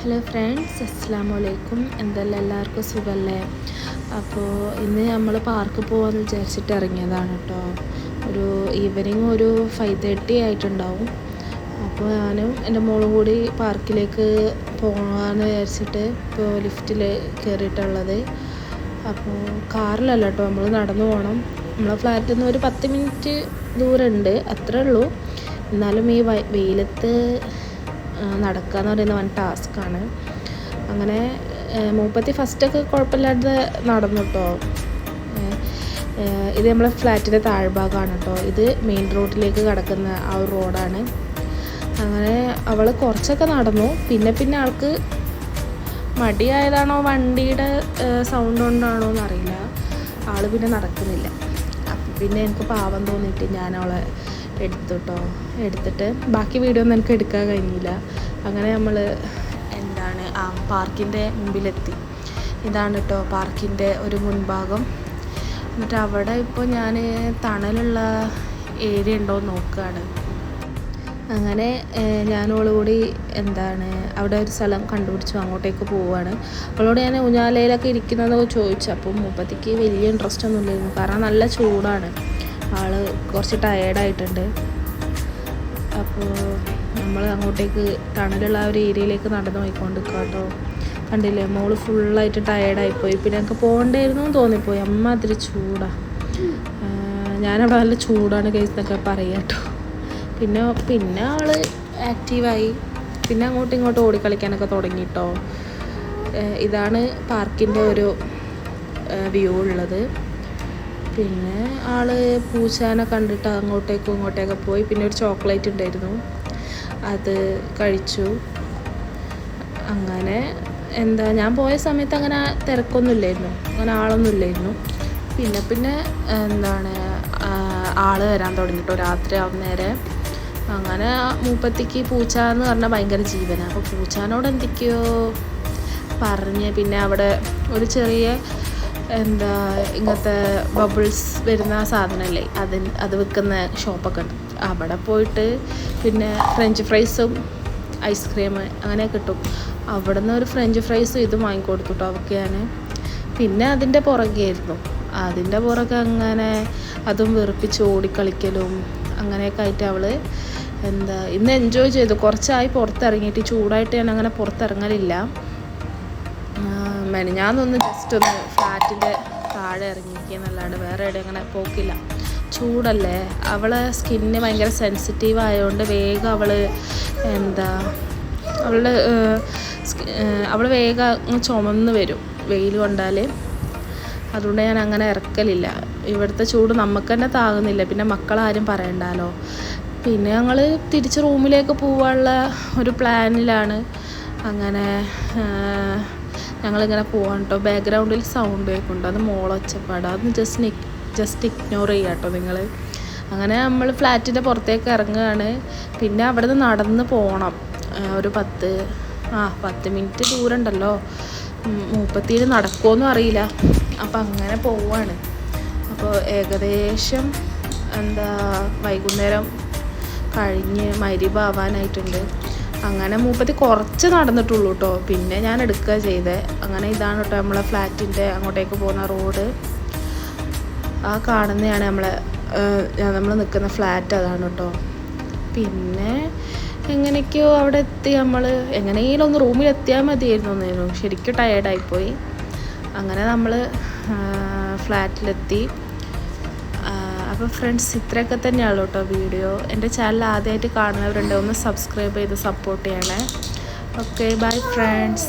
Hello friends, അസ്സലാമലൈക്കും. എന്തെല്ലാം എല്ലാവർക്കും സുഖമല്ലേ? അപ്പോൾ ഇന്ന് നമ്മൾ പാർക്ക് പോകാമെന്ന് വിചാരിച്ചിട്ട് ഇറങ്ങിയതാണ് കേട്ടോ. ഒരു ഈവനിങ് ഒരു 5:30 ആയിട്ടുണ്ടാവും. അപ്പോൾ ഞാനും എൻ്റെ മോളും കൂടി പാർക്കിലേക്ക് പോകാമെന്ന് വിചാരിച്ചിട്ട് ഇപ്പോൾ ലിഫ്റ്റിൽ കയറിയിട്ടുള്ളത്. അപ്പോൾ കാറിലല്ല കേട്ടോ, നമ്മൾ നടന്നു പോകണം. നമ്മളെ ഫ്ലാറ്റിൽ നിന്ന് ഒരു 10 മിനിറ്റ് ദൂരമുണ്ട്, അത്രേ ഉള്ളൂ. എന്നാലും ഈ വെയിലത്ത് നടക്കുക എന്ന് പറയുന്നത് വൻ ടാസ്ക്കാണ്. അങ്ങനെ മൂപ്പത്തി ഫസ്റ്റൊക്കെ കുഴപ്പമില്ലാതെ നടന്നു കേട്ടോ. ഇത് നമ്മളെ ഫ്ലാറ്റിൻ്റെ താഴ്ഭാഗമാണ് കേട്ടോ. ഇത് മെയിൻ റോഡിലേക്ക് കിടക്കുന്ന ആ ഒരു റോഡാണ്. അങ്ങനെ അവൾ കുറച്ചൊക്കെ നടന്നു. പിന്നെ ആൾക്ക് മടിയായതാണോ വണ്ടിയുടെ സൗണ്ട് കൊണ്ടാണോ എന്നറിയില്ല, ആൾ പിന്നെ നടക്കുന്നില്ല. അപ്പം പിന്നെ എനിക്ക് പാവം തോന്നിയിട്ട് ഞാൻ അവളെ എടുത്തിട്ട് ബാക്കി വീഡിയോ ഒന്നും എനിക്ക് എടുക്കാൻ കഴിഞ്ഞില്ല. അങ്ങനെ നമ്മൾ പാർക്കിൻ്റെ മുമ്പിലെത്തി. ഇതാണ് കേട്ടോ പാർക്കിൻ്റെ ഒരു മുൻഭാഗം. എന്നിട്ട് അവിടെ ഇപ്പോൾ ഞാൻ തണലുള്ള ഏരിയ ഉണ്ടോ എന്ന് നോക്കുകയാണ്. അങ്ങനെ ഞാനോടുകൂടി അവിടെ ഒരു സ്ഥലം കണ്ടുപിടിച്ചു, അങ്ങോട്ടേക്ക് പോവുകയാണ്. അവളോട് ഞാൻ ഊഞ്ഞാലയിലൊക്കെ ഇരിക്കുന്നതൊക്കെ ചോദിച്ചു. അപ്പം മുപ്പത്തിക്ക് വലിയ ഇൻട്രസ്റ്റ് ഒന്നും ഇല്ലായിരുന്നു, കാരണം നല്ല ചൂടാണ്. ആൾ കുറച്ച് ടയേർഡായിട്ടുണ്ട്. അപ്പോൾ നമ്മൾ അങ്ങോട്ടേക്ക് തണലുള്ള ആ ഒരു ഏരിയയിലേക്ക് നടന്നു പോയിക്കൊണ്ടിരിക്കുക കേട്ടോ. കണ്ടില്ലേ, മോള് ഫുള്ളായിട്ട് ടയേർഡായിപ്പോയി. പിന്നെ എനിക്ക് പോകണ്ടായിരുന്നു എന്ന് തോന്നിപ്പോയി, അമ്മാതിരി ചൂടാണ്. ഞാനവിടെ നല്ല ചൂടാണ് കേസെന്നൊക്കെ പറയാം കേട്ടോ. പിന്നെ ആൾ ആക്റ്റീവായി. പിന്നെ അങ്ങോട്ടും ഇങ്ങോട്ടും ഓടിക്കളിക്കാനൊക്കെ തുടങ്ങി കേട്ടോ. ഇതാണ് പാർക്കിൻ്റെ ഒരു വ്യൂ ഉള്ളത്. പിന്നെ ആൾ പൂച്ചാനെ കണ്ടിട്ട് അങ്ങോട്ടേക്കും ഇങ്ങോട്ടേക്ക് പോയി. പിന്നെ ഒരു ചോക്ലേറ്റ് ഉണ്ടായിരുന്നു, അത് കഴിച്ചു. അങ്ങനെ ഞാൻ പോയ സമയത്ത് അങ്ങനെ തിരക്കൊന്നും ഇല്ലായിരുന്നു, അങ്ങനെ ആളൊന്നും ഇല്ലായിരുന്നു. പിന്നെ ആൾ വരാൻ തുടങ്ങിട്ടോ രാത്രി ആവുന്നേരെ. അങ്ങനെ മൂപ്പത്തിക്ക് പൂച്ച എന്ന് പറഞ്ഞാൽ ഭയങ്കര ജീവനാണ്. അപ്പോൾ പൂച്ചാനോട് എന്തൊക്കെയോ പറഞ്ഞ് പിന്നെ അവിടെ ഒരു ചെറിയ ഇങ്ങനത്തെ ബബിൾസ് വരുന്ന സാധനമല്ലേ, അത് വിൽക്കുന്ന ഷോപ്പൊക്കെ ഉണ്ട്. അവിടെ പോയിട്ട് പിന്നെ ഫ്രഞ്ച് ഫ്രൈസും ഐസ്ക്രീം അങ്ങനെ കിട്ടും. അവിടെ നിന്ന് ഒരു ഫ്രഞ്ച് ഫ്രൈസും ഇതും വാങ്ങിക്കൊടുത്തു കേട്ടോ അവൾക്ക് ഞാൻ. പിന്നെ അതിൻ്റെ പുറകെ അങ്ങനെ അതും വെറുപ്പിച്ച് ഓടിക്കളിക്കലും അങ്ങനെയൊക്കെ ആയിട്ട് അവൾ ഇന്ന് എൻജോയ് ചെയ്തു. കുറച്ചായി പുറത്തിറങ്ങിയിട്ട്, ചൂടായിട്ട് ഞാൻ അങ്ങനെ പുറത്തിറങ്ങലില്ല. ഞാനൊന്ന് ജസ്റ്റ് ഒന്ന് ഫ്ലാറ്റിൻ്റെ താഴെ ഇറങ്ങിയിരിക്കുന്നല്ലാണ്ട് വേറെ എവിടെ അങ്ങനെ പോക്കില്ല. ചൂടല്ലേ, അവളെ സ്കിന്ന് ഭയങ്കര സെൻസിറ്റീവ് ആയതുകൊണ്ട് വേഗം അവൾ വേഗം ചുമന്ന് വരും വെയിൽ കൊണ്ടാൽ. അതുകൊണ്ട് ഞാൻ അങ്ങനെ ഇറക്കലില്ല. ഇവിടുത്തെ ചൂട് നമുക്ക് തന്നെ താങ്ങുന്നില്ല, പിന്നെ മക്കളാരും പറയണ്ടല്ലോ. പിന്നെ ഞങ്ങൾ തിരിച്ച് റൂമിലേക്ക് പോകാനുള്ള ഒരു പ്ലാനിലാണ്. അങ്ങനെ ഞങ്ങളിങ്ങനെ പോകാൻ കേട്ടോ. ബാക്ക്ഗ്രൗണ്ടിൽ സൗണ്ട് കേൾക്കുന്നുണ്ട്, അത് മോളൊച്ചപ്പാട്, അതൊന്ന് ജസ്റ്റ് ഇഗ്നോർ ചെയ്യുക കേട്ടോ നിങ്ങൾ. അങ്ങനെ നമ്മൾ ഫ്ലാറ്റിൻ്റെ പുറത്തേക്ക് ഇറങ്ങുകയാണ്. പിന്നെ അവിടെ നിന്ന് നടന്ന് പോകണം, ഒരു 10 മിനിറ്റ് ദൂരം ഉണ്ടല്ലോ. മൂപ്പത്തിയിൽ നടക്കുമോയെന്നും അറിയില്ല. അപ്പം അങ്ങനെ പോവാണ്. അപ്പോൾ ഏകദേശം വൈകുന്നേരം കഴിഞ്ഞ് മഗ്‌രിബ് ആവാനായിട്ടുണ്ട്. അങ്ങനെ മൂപ്പത്തി കുറച്ച് നടന്നിട്ടുള്ളൂ കേട്ടോ. പിന്നെ ഞാൻ എടുക്കുക ചെയ്തേ. അങ്ങനെ ഇതാണ് കേട്ടോ നമ്മളെ ഫ്ലാറ്റിൻ്റെ അങ്ങോട്ടേക്ക് പോകുന്ന റോഡ്. ആ കാണുന്നതാണ് നമ്മൾ നിൽക്കുന്ന ഫ്ലാറ്റ്, അതാണ് കേട്ടോ. പിന്നെ എങ്ങനെയൊക്കെയോ അവിടെ എത്തി. നമ്മൾ എങ്ങനെയെങ്കിലും ഒന്ന് റൂമിലെത്തിയാൽ മതിയായിരുന്നു. ശരിക്കും ടയേർഡായിപ്പോയി. അങ്ങനെ നമ്മൾ ഫ്ലാറ്റിലെത്തി. അപ്പോൾ ഫ്രണ്ട്സ്, ഇത്രയൊക്കെ തന്നെയാണ് കേട്ടോ വീഡിയോ. എൻ്റെ ചാനൽ ആദ്യമായിട്ട് കാണുന്നവരുണ്ട്, ഒന്ന് സബ്സ്ക്രൈബ് ചെയ്ത് സപ്പോർട്ട് ചെയ്യണേ. Okay, bye friends.